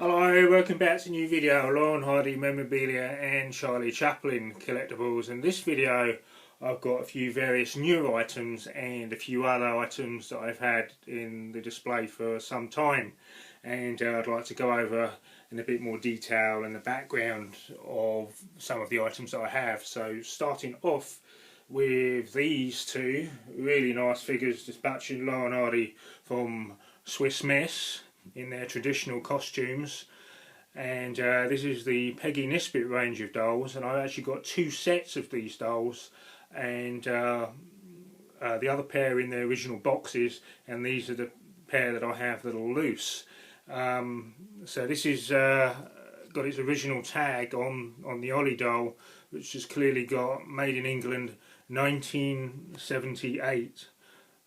Hello, welcome back to a new video, Laurel and Hardy memorabilia and Charlie Chaplin collectibles. In this video I've got a few various new items and a few other items that I've had in the display for some time, and I'd like to go over in a bit more detail and the background of some of the items that I have. So starting off with these two really nice figures dispatching Laurel and Hardy from Swiss Miss in their traditional costumes, and this is the Peggy Nisbet range of dolls, and I've actually got two sets of these dolls, and the other pair in their original boxes, and these are the pair that I have that are loose. So this is got its original tag on the Ollie doll, which has clearly got made in England 1978.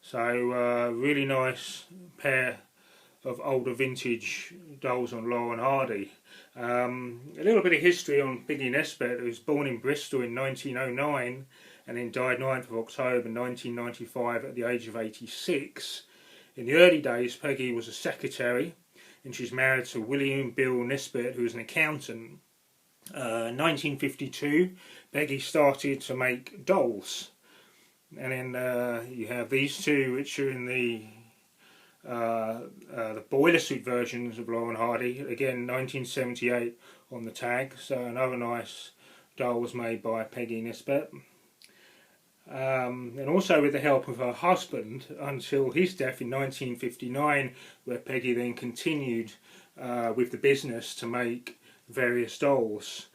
So really nice pair of older vintage dolls on Laurel and Hardy. A little bit of history on Peggy Nisbet, who was born in Bristol in 1909 and then died 9th of October 1995 at the age of 86. In the early days, Peggy was a secretary, and she's married to William Bill Nisbet, who was an accountant. 1952, Peggy started to make dolls, and then you have these two, which are in the boiler suit versions of Laurel and Hardy, again 1978 on the tag. So another nice doll was made by Peggy Nisbet, and also with the help of her husband until his death in 1959, where Peggy then continued with the business to make various dolls.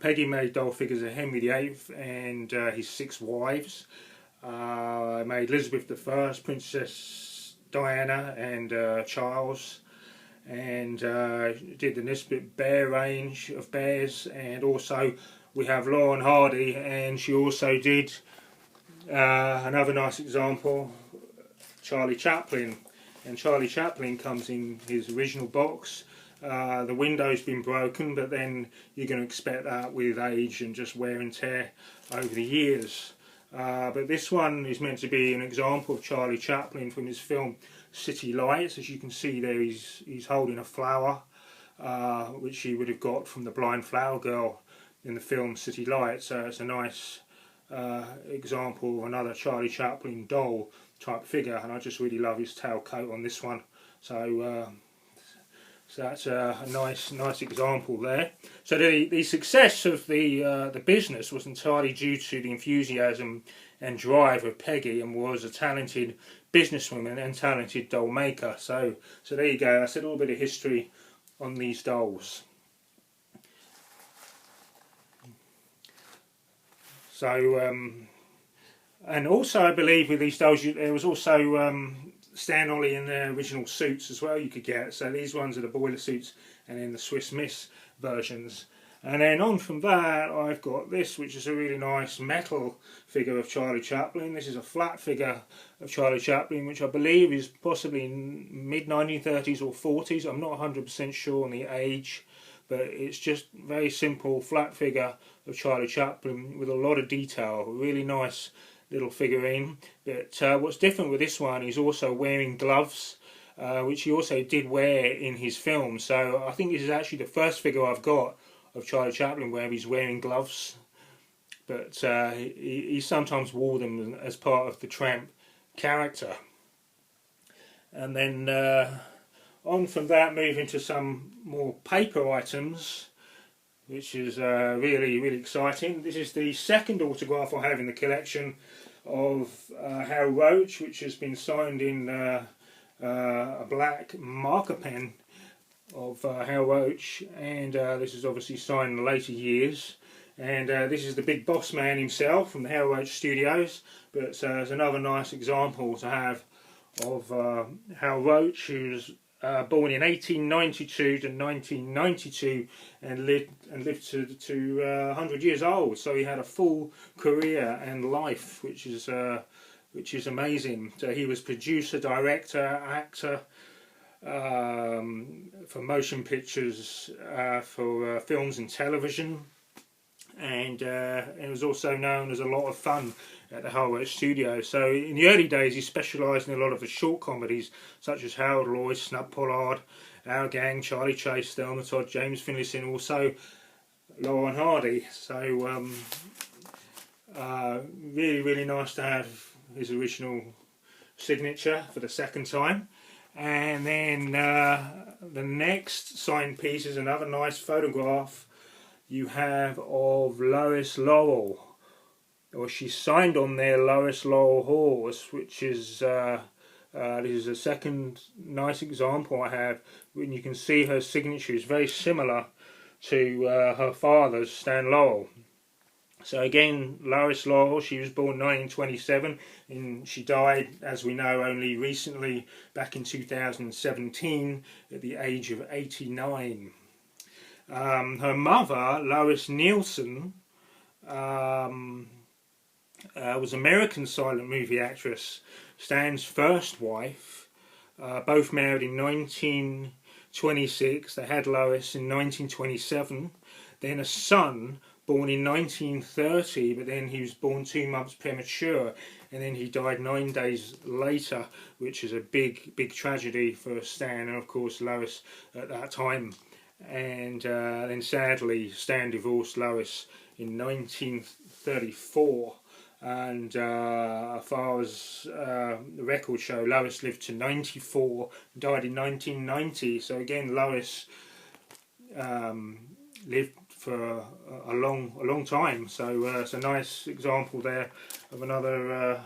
Peggy made doll figures of Henry VIII and his 6 wives. Made Elizabeth I, Princess Diana and Charles, and did the Nisbet bear range of bears, and also we have Laurel and Hardy, and she also did another nice example, Charlie Chaplin, and Charlie Chaplin comes in his original box. The window's been broken, but then you're going to expect that with age and just wear and tear over the years. But this one is meant to be an example of Charlie Chaplin from his film City Lights. As you can see there, he's holding a flower, which he would have got from the blind flower girl in the film City Lights. So it's a nice example of another Charlie Chaplin doll type figure, and I just really love his tailcoat on this one. So that's a nice example there. So the success of the business was entirely due to the enthusiasm and drive of Peggy, and was a talented businesswoman and talented doll maker. So there you go. That's a little bit of history on these dolls. So and also I believe with these dolls there was also Stan Ollie in their original suits as well you could get. So these ones are the boiler suits, and then the Swiss Miss versions. And then on from that I've got this, which is a really nice metal figure of Charlie Chaplin. This is a flat figure of Charlie Chaplin, which I believe is possibly in mid-1930s or 40s. I'm not 100% sure on the age, but it's just very simple flat figure of Charlie Chaplin with a lot of detail. Really nice little figurine. But what's different with this one, he's also wearing gloves, which he also did wear in his film. So I think this is actually the first figure I've got of Charlie Chaplin where he's wearing gloves, but he sometimes wore them as part of the tramp character. And then on from that, moving to some more paper items, which is really exciting. This is the second autograph I have in the collection of Hal Roach, which has been signed in a black marker pen of Hal Roach, and this is obviously signed in the later years. And this is the big boss man himself from the Hal Roach Studios. But there's another nice example to have of Hal Roach, who's born in 1892 to 1992 and lived to 100 years old. So he had a full career and life, which is amazing. So he was producer, director, actor for motion pictures, for films and television, and it was also known as a lot of fun at the Hal Roach studio. So in the early days he specialised in a lot of the short comedies such as Harold Lloyd, Snub Pollard, our gang, Charlie Chase, Thelma Todd, James Finlayson, also Laurel Hardy. So really nice to have his original signature for the second time. And then the next signed piece is another nice photograph you have of Lois Laurel, or she's signed on there Lois Laurel horse, which is this is a second nice example I have when you can see her signature is very similar to her father's, Stan Laurel. So again, Lois Laurel, she was born 1927 and she died, as we know, only recently, back in 2017 at the age of 89. Her mother, Lois Nielsen, was American silent movie actress, Stan's first wife. Both married in 1926. They had Lois in 1927. Then a son born in 1930, but then he was born 2 months premature, and then he died 9 days later, which is a big tragedy for Stan and of course Lois at that time. And then sadly Stan divorced Lois in 1934, and as far as the records show, Lois lived to 94, died in 1990. So again, Lois lived for a long time. So it's a nice example there of another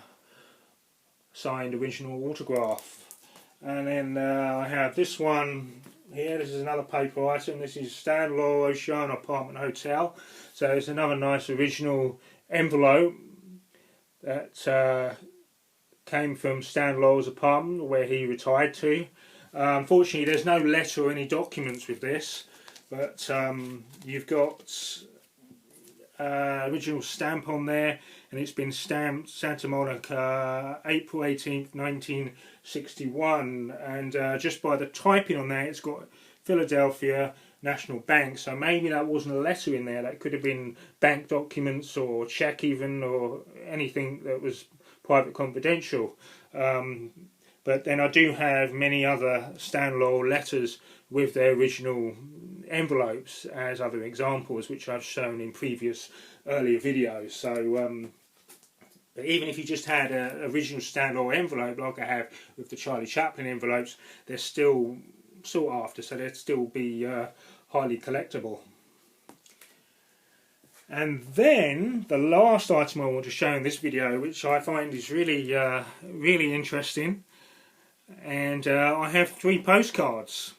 signed original autograph. And then I have this one here. This is another paper item. This is Stan Laurel Oceana Apartment Hotel. So it's another nice original envelope that came from Stan Laurel's apartment where he retired to. Unfortunately, there's no letter or any documents with this, but you've got original stamp on there, and it's been stamped Santa Monica, April 18th, 1961, and just by the typing on there, it's got Philadelphia National Bank, so maybe that wasn't a letter in there. That could have been bank documents or check even, or anything that was private confidential. But then I do have many other Stan Laurel letters with their original envelopes as other examples, which I've shown in previous earlier videos. So but even if you just had an original Stan Laurel envelope like I have with the Charlie Chaplin envelopes, they're still sought after, so they'd still be highly collectible. And then the last item I want to show in this video, which I find is really interesting, and I have 3 postcards.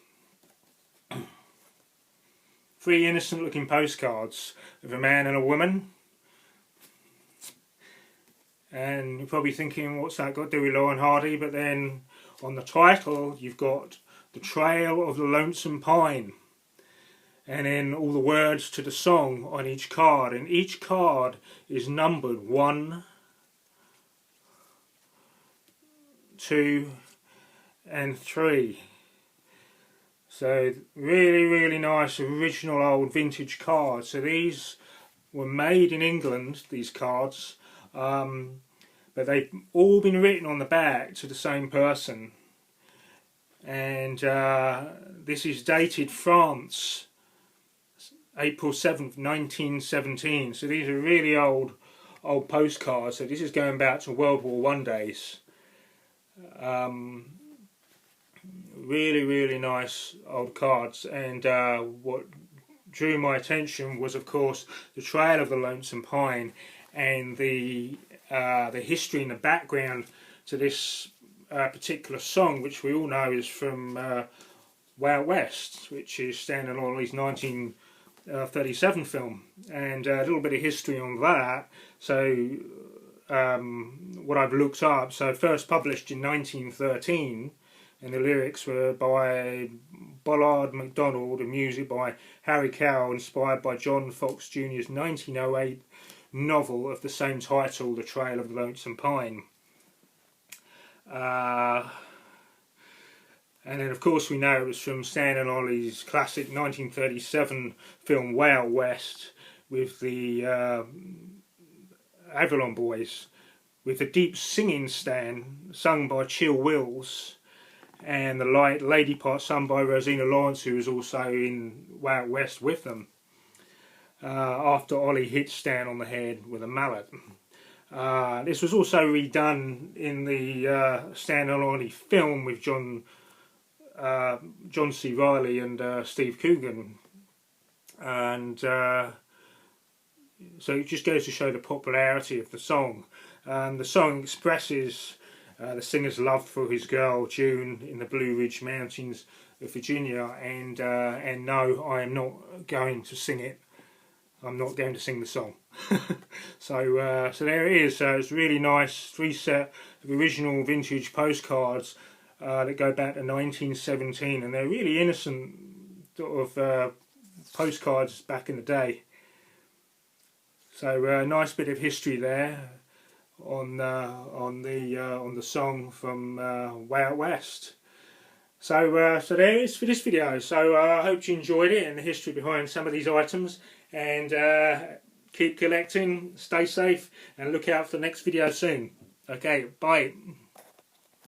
3 innocent looking postcards of a man and a woman. And you're probably thinking, what's that got to do with Laurel Hardy? But then on the title you've got The Trail of the Lonesome Pine, and then all the words to the song on each card, and each card is numbered 1, 2 and 3. So really nice original old vintage cards. So these were made in England, these cards, but they've all been written on the back to the same person. And this is dated France, April 7th, 1917. So these are really old postcards. So this is going back to World War I days. Really nice old cards. And what drew my attention was, of course, The Trail of the Lonesome Pine, and the history and the background to this particular song, which we all know is from Way Out West, which is Stan Laurel's 1937 film, and a little bit of history on that. So what I've looked up, so first published in 1913, and the lyrics were by Bollard MacDonald and music by Harry Cowell, inspired by John Fox Jr.'s 1908 novel of the same title, The Trail of the Lonesome Pine. And then of course we know it was from Stan and Ollie's classic 1937 film Way Out West, with the Avalon Boys, with the deep singing Stan, sung by Chill Wills, and the lady part sung by Rosina Lawrence, who was also in Way Out West with them, after Ollie hit Stan on the head with a mallet. This was also redone in the Stan and Ollie film with John C. Reilly and Steve Coogan, and so it just goes to show the popularity of the song. The song expresses the singer's love for his girl June in the Blue Ridge Mountains of Virginia, and no, I am not going to sing it. I'm not going to sing the song. So there it is. It's really nice 3 set of original vintage postcards that go back to 1917, and they're really innocent sort of postcards back in the day. So a nice bit of history there on the song from Way Out West. So there it is for this video. So I hope you enjoyed it and the history behind some of these items. And keep collecting, stay safe, and look out for the next video soon. Okay, bye.